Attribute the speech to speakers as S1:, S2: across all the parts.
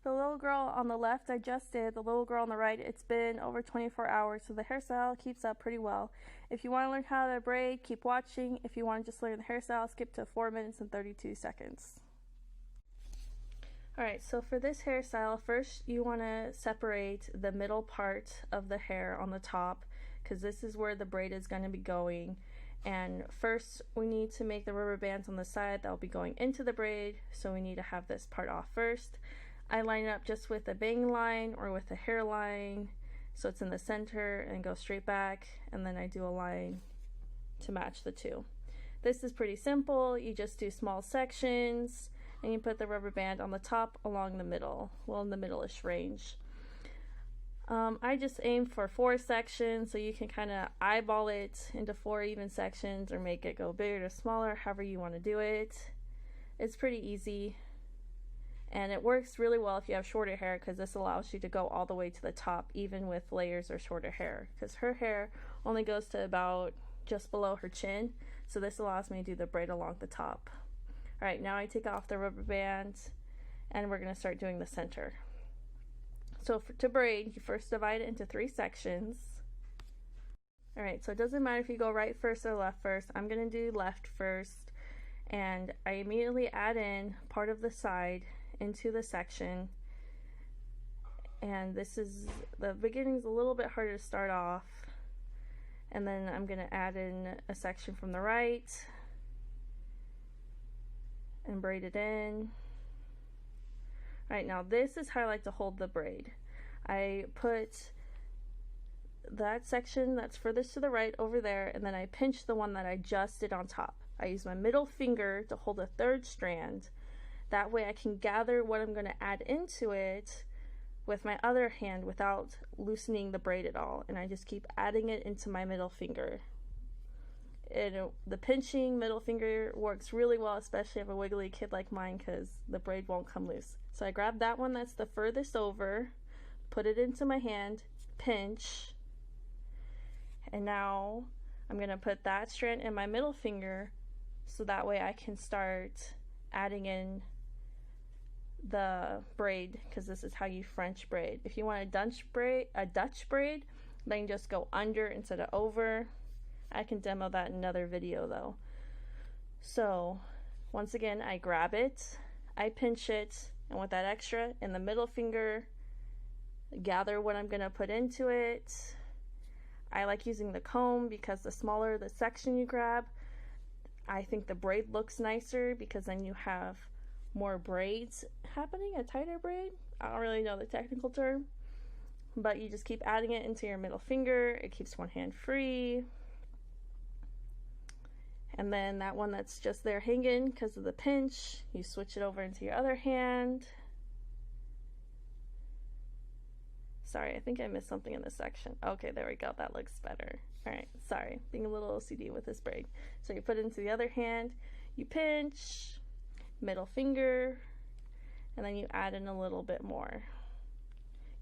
S1: The little girl on the left I just did, the little girl on the right, it's been over 24 hours, so the hairstyle keeps up pretty well. If you want to learn how to braid, keep watching. If you want to just learn the hairstyle, skip to 4 minutes and 32 seconds. Alright, so for this hairstyle, first you want to separate the middle part of the hair on the top, because this is where the braid is going to be going. And first we need to make the rubber bands on the side that will be going into the braid, so we need to have this part off first. I line it up just with a bang line or with a hairline, so it's in the center, and go straight back, and then I do a line to match the two. This is pretty simple. You just do small sections, and you put the rubber band on the top along the middle, well, in the middle-ish range. I just aim for 4 sections, so you can kind of eyeball it into 4 even sections or make it go bigger or smaller, however you want to do it. It's pretty easy. And it works really well if you have shorter hair, because this allows you to go all the way to the top, even with layers or shorter hair, because her hair only goes to about just below her chin, so this allows me to do the braid along the top. Alright, now I take off the rubber band, and we're going to start doing the center. So to braid, you first divide it into 3 sections. Alright, so it doesn't matter if you go right first or left first. I'm going to do left first, and I immediately add in part of the side into the section, and this is the beginning is a little bit harder to start off, and then I'm going to add in a section from the right and braid it in. Right, now this is how I like to hold the braid. I put that section that's furthest to the right over there, and then I pinch the one that I just did on top. I use my middle finger to hold a 3rd strand. That way I can gather what I'm going to add into it with my other hand without loosening the braid at all. And I just keep adding it into my middle finger. The pinching middle finger works really well, especially if you have a wiggly kid like mine, because the braid won't come loose. So I grab that one that's the furthest over, put it into my hand, pinch, and now I'm going to put that strand in my middle finger, so that way I can start adding in the braid, because this is how you French braid. If you want a Dutch braid, then you just go under instead of over. I can demo that in another video though. So once again, I grab it, I pinch it, and with that extra in the middle finger, gather what I'm going to put into it. I like using the comb because the smaller the section you grab, I think the braid looks nicer, because then you have more braids happening, a tighter braid. I don't really know the technical term, but you just keep adding it into your middle finger. It keeps one hand free. And then that one that's just there hanging because of the pinch, you switch it over into your other hand. Sorry, I think I missed something in this section. Okay, there we go, that looks better. Alright, sorry, being a little OCD with this braid. So you put it into the other hand, you pinch, middle finger, and then you add in a little bit more.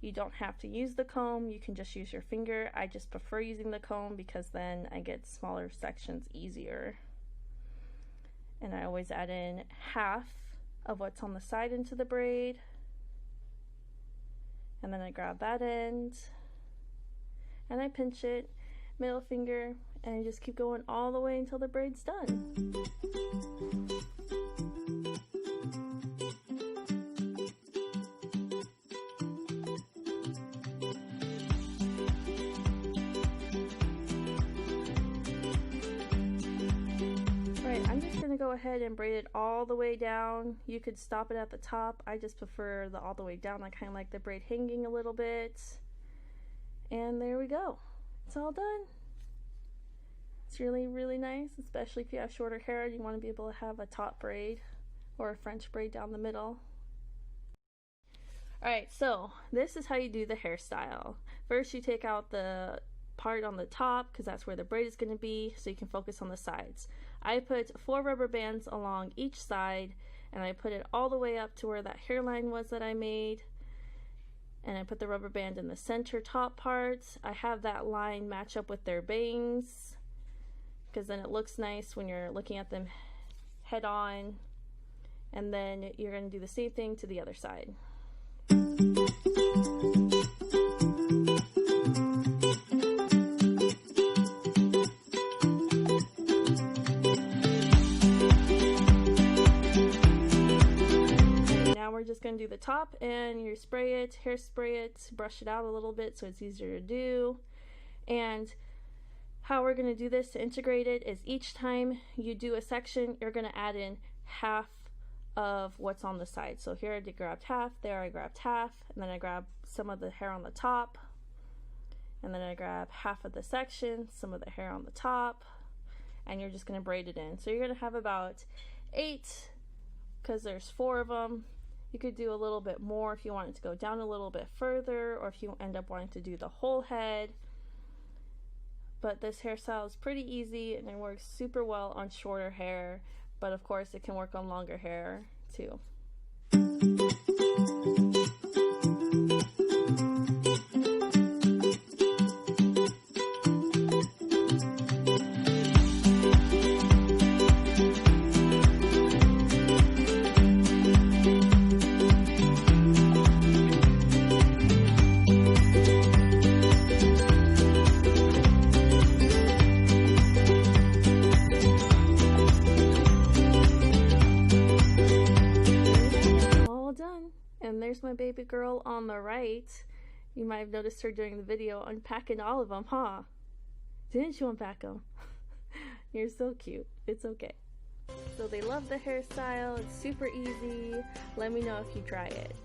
S1: You don't have to use the comb, you can just use your finger. I just prefer using the comb because then I get smaller sections easier. And I always add in half of what's on the side into the braid, and then I grab that end and I pinch it, middle finger, and you just keep going all the way until the braid's done. Go ahead and braid it all the way down. You could stop it at the top. I just prefer the all the way down. I kind of like the braid hanging a little bit. And there we go. It's all done. It's really, really nice, especially if you have shorter hair and you want to be able to have a top braid or a French braid down the middle. Alright, so this is how you do the hairstyle. First you take out the part on the top because that's where the braid is going to be, so you can focus on the sides. I put 4 rubber bands along each side, and I put it all the way up to where that hairline was that I made, and I put the rubber band in the center top part. I have that line match up with their bangs because then it looks nice when you're looking at them head on. And then you're going to do the same thing to the other side. We're just going to do the top, and you spray it, hairspray it, brush it out a little bit so it's easier to do. And how we're going to do this to integrate it is each time you do a section, you're going to add in half of what's on the side. So here I grabbed half, there I grabbed half, and then I grab some of the hair on the top, and then I grab half of the section, some of the hair on the top, and you're just going to braid it in. So you're going to have about 8, because there's 4 of them. You could do a little bit more if you wanted to go down a little bit further, or if you end up wanting to do the whole head. But this hairstyle is pretty easy and it works super well on shorter hair, but of course it can work on longer hair too. And there's my baby girl on the right. You might have noticed her during the video unpacking all of them, huh? Didn't you unpack them? You're so cute. It's okay. So they love the hairstyle. It's super easy. Let me know if you try it.